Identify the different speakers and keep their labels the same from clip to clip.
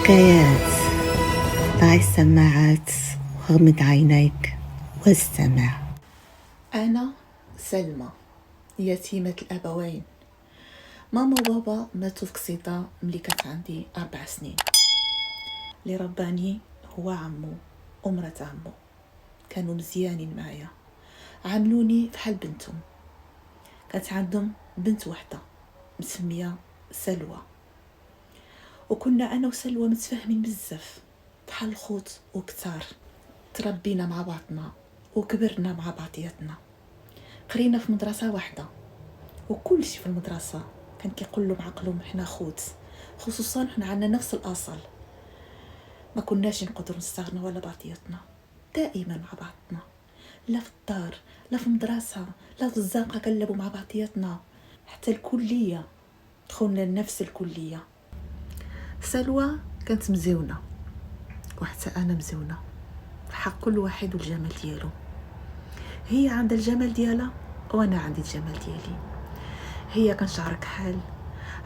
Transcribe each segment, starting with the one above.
Speaker 1: حكايات. ضع السماعات وغمض عينيك واستمع.
Speaker 2: أنا سلمى، يتيمة الأبوين. ماما وبابا ماتوا في قصيدة ملي كانت عندي 4 سنين. اللي رباني هو عمو ومرات عمو، كانوا مزيانين معايا، عاملوني بحال بنتهم. كانت عندهم بنت وحدة مسمية سلوى، وكنا أنا وسلوى متفاهمين بزاف بحال الخوت وكتار. تربينا مع بعضنا وكبرنا مع بعضياتنا، قرينا في مدرسة واحدة، وكل شيء في المدرسة كان كيقول لهم عقلهم حنا خوت، خصوصا حنا عندنا نفس الأصل. ما كناش نقدروا نستغنوا على بعضياتنا، دائما مع بعضنا، لا في الدار لا في المدرسة لا في الزنقة، كنلعبوا مع بعضياتنا. حتى الكلية دخلنا لنفس الكلية. سلوى كانت مزيونة وحتى أنا مزيونة، حق كل واحد والجمال ديالو. هي عندها الجمال ديالها وأنا عندي الجمال ديالي. هي كان شعر كحل،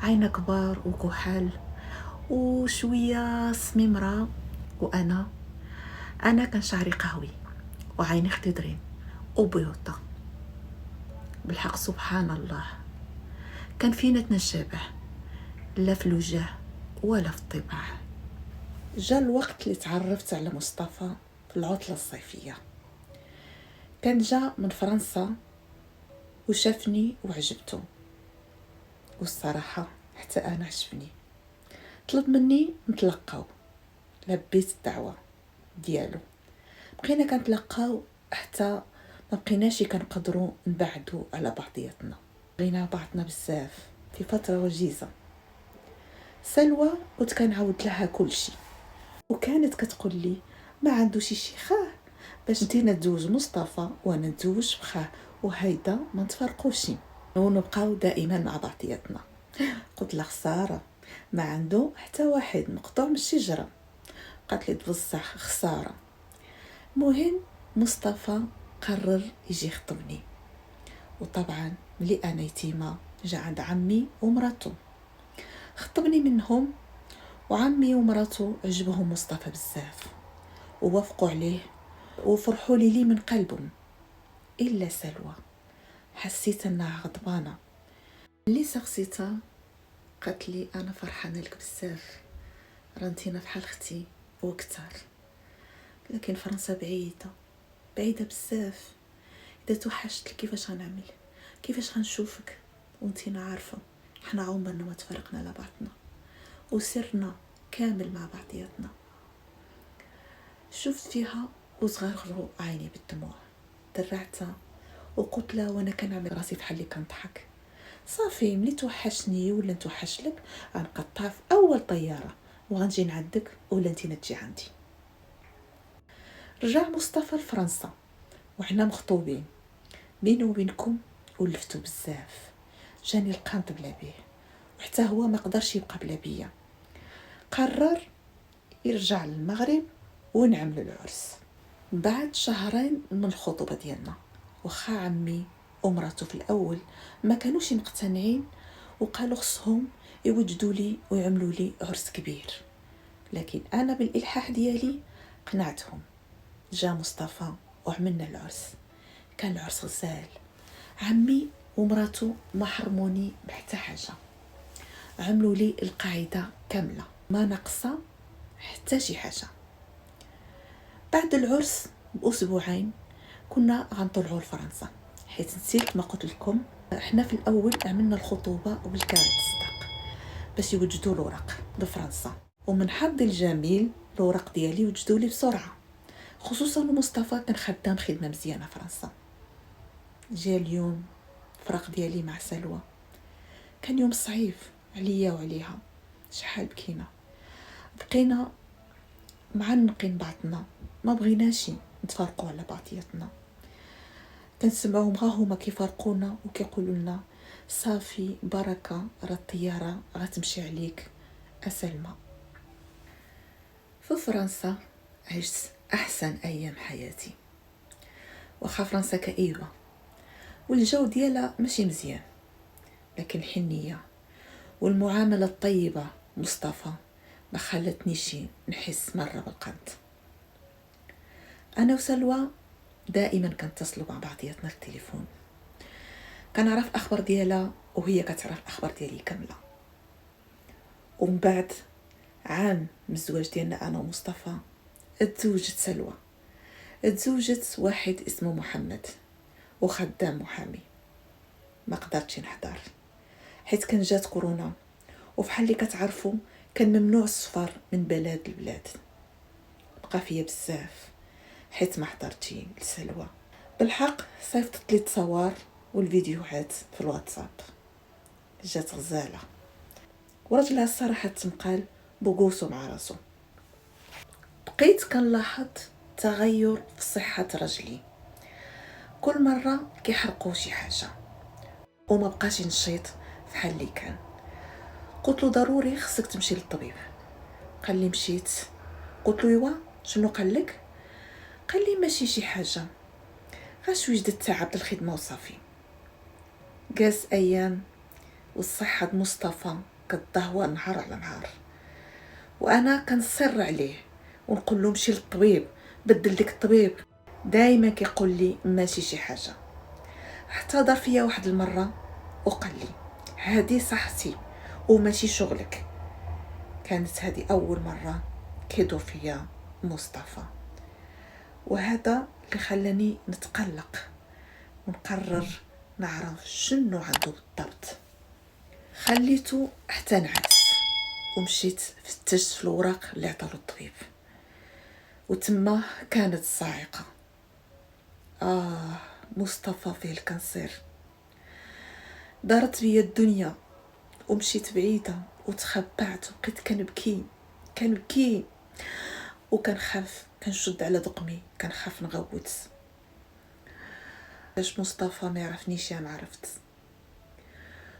Speaker 2: عينها كبار وكحل وشوية سميمرة، وأنا كان شعري قهوي وعيني خضرين وبيضة. بالحق سبحان الله كان فينا تنشابه، لا في الوجه ولا في الطباع. جا الوقت اللي تعرفت على مصطفى في العطلة الصيفية. كان جا من فرنسا وشافني وعجبته، والصراحة حتى أنا عجبني. طلب مني نتلقاو، لبيت الدعوة ديالو. بقينا كنتلقاو حتى ما بقيناش كنقدروا نبعدوا على بعضياتنا، بغينا بعضنا بزاف في فترة وجيزة. سلوى كنت كنعاود لها كل شيء، وكانت كتقول لي ما عندوش شي خاه باش انتينا تزوج مصطفى وانا نتزوج بخاه، وهيدا ما نتفرقوش ونبقاو دائما مع بعضياتنا. قلت لها خساره، ما عنده حتى واحد مقطوع من الشجره. قالت لي بصح خساره. مهم مصطفى قرر يجي يخطبني، وطبعا ملي انا يتيمه جا عند عمي ومراته خطبني منهم. وعمي ومراته عجبهم مصطفى بزاف ووافقوا عليه وفرحوا لي من قلبهم. الا سلوى حسيت انها غضبانه. اللي سقسيتها قالت لي انا فرحانه لك بزاف، رانتينا بحال اختي وكتار، لكن فرنسا بعيده بزاف. اذا توحشت كيفاش غنعمل، كيفاش غنشوفك وانتينا عارفه حنا عمرنا ما تفرقنا على بعضنا وسرنا كامل مع بعضياتنا. شفت فيها وصغرغروا عيني بالدموع، درعتها وقلت لها وانا كنعمل راسي بحال اللي كنضحك، صافي ملي توحشني ولا نتوحش لك غنقطع في اول طياره وغنجي نعدك ولا انتي تجي عندي. رجع مصطفى لفرنسا وحنا مخطوبين. بيني وبينكم ولفتو بزاف، جاني القنط بلا بيه، وحتى هو ما قدرش يبقى بلا بيا. قرر يرجع للمغرب ونعمل العرس بعد شهرين من الخطوبه ديالنا. وخا عمي ومراته في الاول ما كانوش مقتنعين وقالوا خصهم يوجدوا لي ويعملوا لي عرس كبير، لكن انا بالالحاح ديالي قنعتهم. جا مصطفى وعملنا العرس، كان العرس غزال. عمي ومراته ما حرموني بحتى حاجه، عملوا لي القاعده كامله ما ناقصه حتى شي حاجه. بعد العرس بأسبوعين كنا غنطلعوا لفرنسا، حيت نسيت ما قلت لكم احنا في الاول عملنا الخطوبه بالكارت الصداق باش يوجدوا الورق بفرنسا. ومن حظي الجميل الورق ديالي وجدوا لي بسرعه، خصوصا مصطفى كان خدام خدمه مزيانه فرنسا. جا اليوم الفراق ديالي مع سلوى، كان يوم صعيب عليا وعليها. شحال بقينا معنقين بعضنا، ما بغيناش نتفرقوا على بعضياتنا. كنسمعوهم غا هما كيفرقونا وكيقولوا لنا صافي بركه راه الطياره غتمشي عليك اسلمى. في فرنسا عشت احسن ايام حياتي. واخا فرنسا كئيبه والجو ديالها ماشي مزيان، لكن الحنيه والمعامله الطيبه مصطفى ما خلتنيش نحس مرة بالقد. أنا وسلوى دائما كنتصلوا مع بعضياتنا في التليفون، كنعرف أخبار ديالها وهي كتعرف أخبار ديالي كاملة. ومن بعد عام من الزواج ديالنا أنا ومصطفى تزوجت سلوى، تزوجت واحد اسمه محمد وخدام محامي. ما قدرتش نحضر حيت كان جات كورونا، وفحال اللي كتعرفوا كان ممنوع السفر من بلاد لبلاد. بقى فيا بزاف حيت ما حضرتش لسلوى. بالحق صيفطت لي التصاور والفيديوهات في الواتساب، جات غزاله ورجلها الصراحه تمقال بقوسو مع راسو. بقيت كنلاحظ تغير في صحه رجلي، كل مره كيحرقوا شي حاجه وما بقاش نشيط فحال اللي كان. قلت له ضروري خصك تمشي للطبيب. قال لي مشيت. قلت له ايوا شنو قال لك؟ قال لي ماشي شي حاجه، غير شويه د التعب الخدمه وصافي. جاز ايام والصحه د مصطفى كتدهور نهار على نهار، وانا كنصر عليه ونقول له مشي للطبيب، بدل ديك الطبيب. دائما كيقول لي ماشي شي حاجه. احتضر فيا واحد المره وقال لي هذه صحتي وماشي شغلك. كانت هذه اول مره كيدور فيا مصطفى، وهذا اللي خلاني نتقلق ونقرر نعرف شنو عنده بالضبط. خليته حتى نعس ومشيت فتشت في الوراق اللي عطالو الطبيب، وتما كانت الصاعقه. مصطفى فيه الكانسير. دارت بيا الدنيا ومشيت بعيده وتخبعت وبقيت كنبكي وكنخاف، كنشد على دقمي، كنخاف نغوت. باش مصطفى ما يعرفنيش انا عرفت.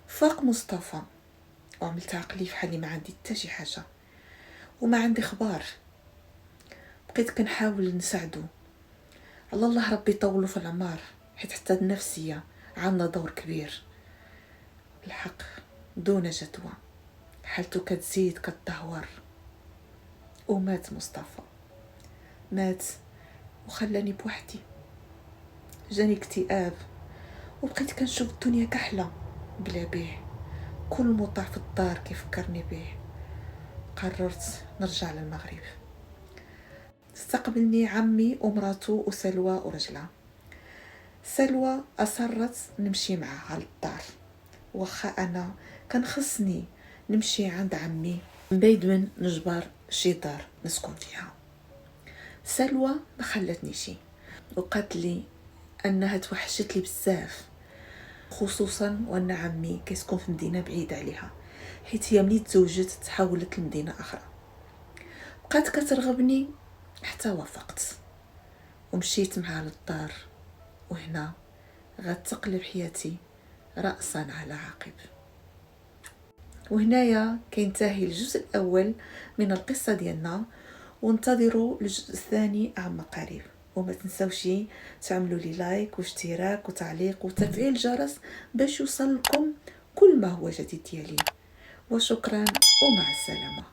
Speaker 2: فاق مصطفى وعملت عقلي فحالي ما عندي حتى شي حاجه وما عندي خبار. بقيت كنحاول نساعدو. الله ربي يطولو في العمر، حيت حتى النفسيه عندنا دور كبير. الحق دون جدوى حالته كتزيد كتدهور. ومات مصطفى، مات وخلاني بوحدي. جاني اكتئاب وبقيت كنشوف الدنيا كحله بلا بيه. كل مطع في الدار كيفكرني به. قررت نرجع للمغرب. استقبلني عمي ومراته وسلوى ورجلها. سلوى أصرت نمشي معها للدار، واخا أنا كان خصني نمشي عند عمي بعيد من نجبر شي دار نسكن فيها. سلوى ما خلتنيش وقالت لي أنها توحشت لي بزاف، خصوصا وأن عمي كيسكن في مدينة بعيدة عليها، حيت هي ملي تزوجت تحولت لمدينة أخرى. بقات كترغبني حتى وافقت ومشيت معها للدار، وهنا غتقلب حياتي رأسا على عقب. وهنايا كينتهي الجزء الأول من القصة ديالنا، وانتظروا الجزء الثاني عما قريب. وما تنسوش تعملوا لي لايك واشتراك وتعليق وتفعيل الجرس باش يوصل لكم كل ما هو جديد ديالي. وشكرا ومع السلامة.